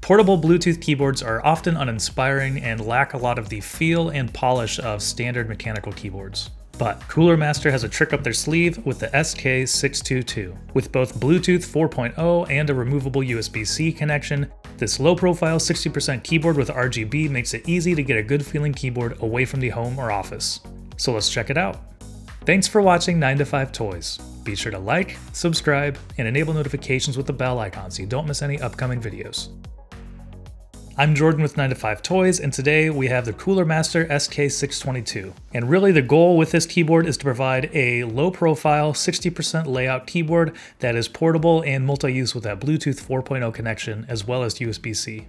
Portable Bluetooth keyboards are often uninspiring and lack a lot of the feel and polish of standard mechanical keyboards. But Cooler Master has a trick up their sleeve with the SK622. With both Bluetooth 4.0 and a removable USB-C connection, this low-profile 60% keyboard with RGB makes it easy to get a good feeling keyboard away from the home or office. So let's check it out. Thanks for watching 9 to 5 Toys. Be sure to like, subscribe, and enable notifications with the bell icon so you don't miss any upcoming videos. I'm Jordan with 9 to 5 Toys, and today we have the Cooler Master SK622. And really the goal with this keyboard is to provide a low-profile 60% layout keyboard that is portable and multi-use with that Bluetooth 4.0 connection as well as USB-C.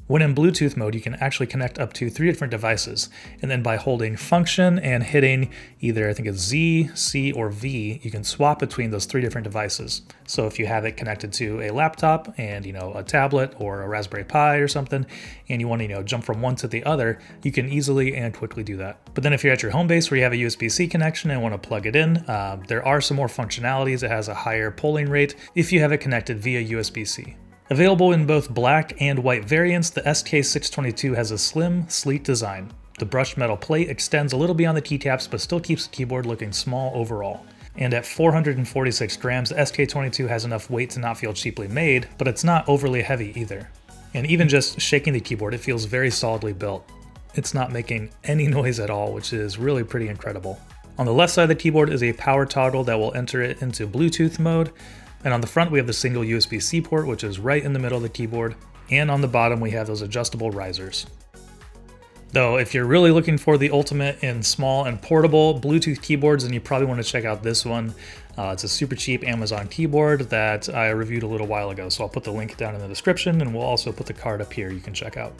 When in Bluetooth mode, you can actually connect up to 3 different devices, and then by holding function and hitting either, I think it's Z, C, or V, you can swap between those 3 different devices. So if you have it connected to a laptop and, a tablet or a Raspberry Pi or something, and you want to, jump from one to the other, you can easily and quickly do that. But then if you're at your home base where you have a USB-C connection and want to plug it in, there are some more functionalities. It has a higher polling rate if you have it connected via USB-C. Available in both black and white variants, the SK622 has a slim, sleek design. The brushed metal plate extends a little beyond the keycaps but still keeps the keyboard looking small overall. And at 446 grams, the SK22 has enough weight to not feel cheaply made, but it's not overly heavy either. And even just shaking the keyboard, it feels very solidly built. It's not making any noise at all, which is really pretty incredible. On the left side of the keyboard is a power toggle that will enter it into Bluetooth mode. And on the front, we have the single USB-C port, which is right in the middle of the keyboard. And on the bottom, we have those adjustable risers. Though, if you're really looking for the ultimate in small and portable Bluetooth keyboards, then you probably want to check out this one. It's a super cheap Amazon keyboard that I reviewed a little while ago. So I'll put the link down in the description, and we'll also put the card up here you can check out.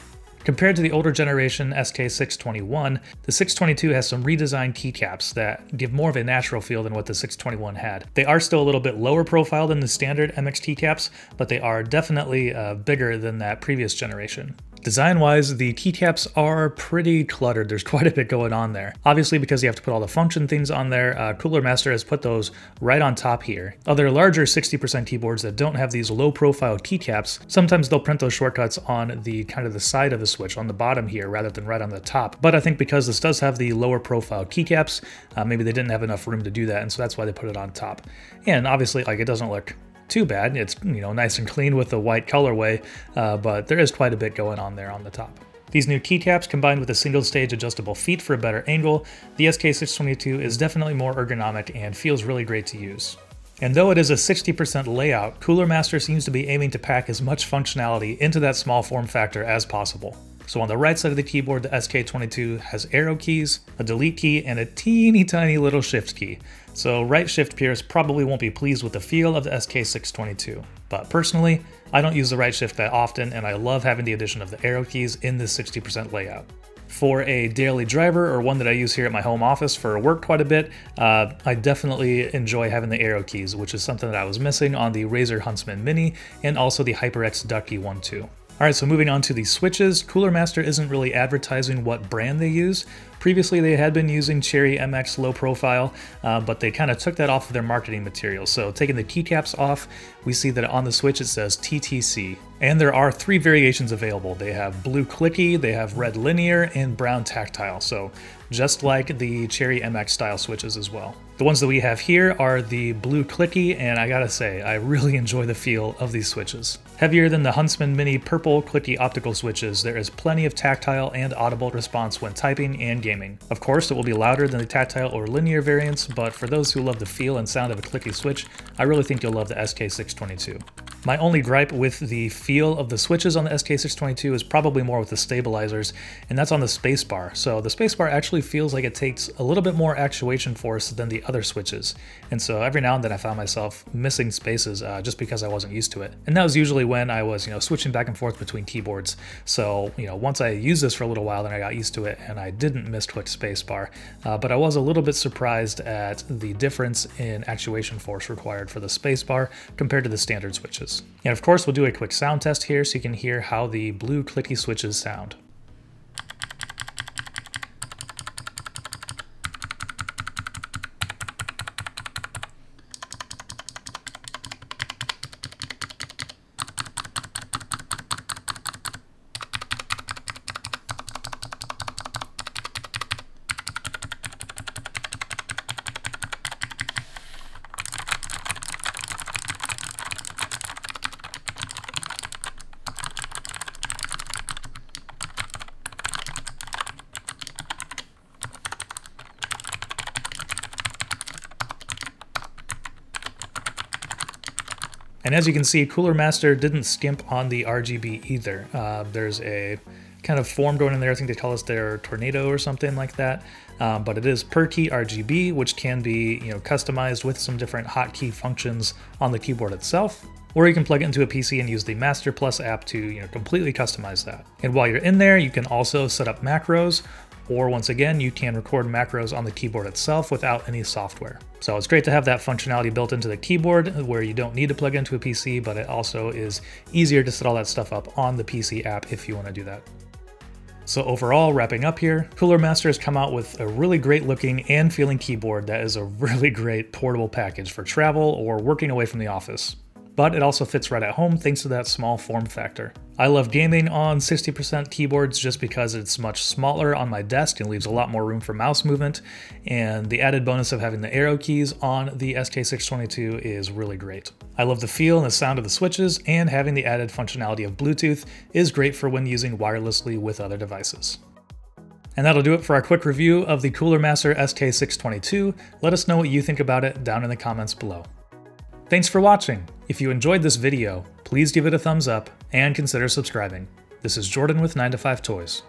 Compared to the older generation SK621, the 622 has some redesigned keycaps that give more of a natural feel than what the 621 had. They are still a little bit lower profile than the standard MX keycaps, but they are definitely bigger than that previous generation. Design-wise, the keycaps are pretty cluttered. There's quite a bit going on there. Obviously, because you have to put all the function things on there, Cooler Master has put those right on top here. Other larger 60% keyboards that don't have these low-profile keycaps, sometimes they'll print those shortcuts on the kind of the side of the switch, on the bottom here, rather than right on the top. But I think because this does have the lower-profile keycaps, maybe they didn't have enough room to do that, and so that's why they put it on top. And obviously, it doesn't look too bad. It's nice and clean with the white colorway, but there is quite a bit going on there on the top. These new keycaps combined with a single stage adjustable feet for a better angle, the SK622 is definitely more ergonomic and feels really great to use. And though it is a 60% layout, Cooler Master seems to be aiming to pack as much functionality into that small form factor as possible. So on the right side of the keyboard, the SK22 has arrow keys, a delete key, and a teeny tiny little shift key. So right shift peers probably won't be pleased with the feel of the SK622. But personally, I don't use the right shift that often, and I love having the addition of the arrow keys in this 60% layout. For a daily driver, or one that I use here at my home office for work quite a bit, I definitely enjoy having the arrow keys, which is something that I was missing on the Razer Huntsman Mini and also the HyperX Ducky one too. Alright, so moving on to the switches, Cooler Master isn't really advertising what brand they use. Previously they had been using Cherry MX low profile, but they kind of took that off of their marketing materials. So taking the keycaps off, we see that on the switch it says TTC. And there are 3 variations available. They have blue clicky, they have red linear, and brown tactile. So just like the Cherry MX style switches as well. The ones that we have here are the blue clicky, and I gotta say, I really enjoy the feel of these switches. Heavier than the Huntsman Mini purple clicky optical switches, there is plenty of tactile and audible response when typing and gaming. Of course, it will be louder than the tactile or linear variants, but for those who love the feel and sound of a clicky switch, I really think you'll love the SK622. My only gripe with the feel of the switches on the SK622 is probably more with the stabilizers, and that's on the spacebar. So the spacebar actually feels like it takes a little bit more actuation force than the other switches. And so every now and then I found myself missing spaces just because I wasn't used to it. And that was usually when I was, switching back and forth between keyboards. So, once I used this for a little while, then I got used to it and I didn't misclick spacebar. But I was a little bit surprised at the difference in actuation force required for the spacebar compared to the standard switches. And of course, we'll do a quick sound test here so you can hear how the blue clicky switches sound. And as you can see, Cooler Master didn't skimp on the RGB either. There's a kind of form going in there. I think they call this their Tornado or something like that. But it is per key RGB, which can be customized with some different hotkey functions on the keyboard itself. Or you can plug it into a PC and use the Master Plus app to completely customize that. And while you're in there, you can also set up macros, or once again, you can record macros on the keyboard itself without any software. So it's great to have that functionality built into the keyboard where you don't need to plug into a PC, but it also is easier to set all that stuff up on the PC app if you want to do that. So overall, wrapping up here, Cooler Master has come out with a really great looking and feeling keyboard that is a really great portable package for travel or working away from the office. But it also fits right at home thanks to that small form factor. I love gaming on 60% keyboards just because it's much smaller on my desk and leaves a lot more room for mouse movement, and the added bonus of having the arrow keys on the SK622 is really great. I love the feel and the sound of the switches, and having the added functionality of Bluetooth is great for when using wirelessly with other devices. And that'll do it for our quick review of the Cooler Master SK622. Let us know what you think about it down in the comments below. Thanks for watching. If you enjoyed this video, please give it a thumbs up and consider subscribing. This is Jordan with 9to5 Toys.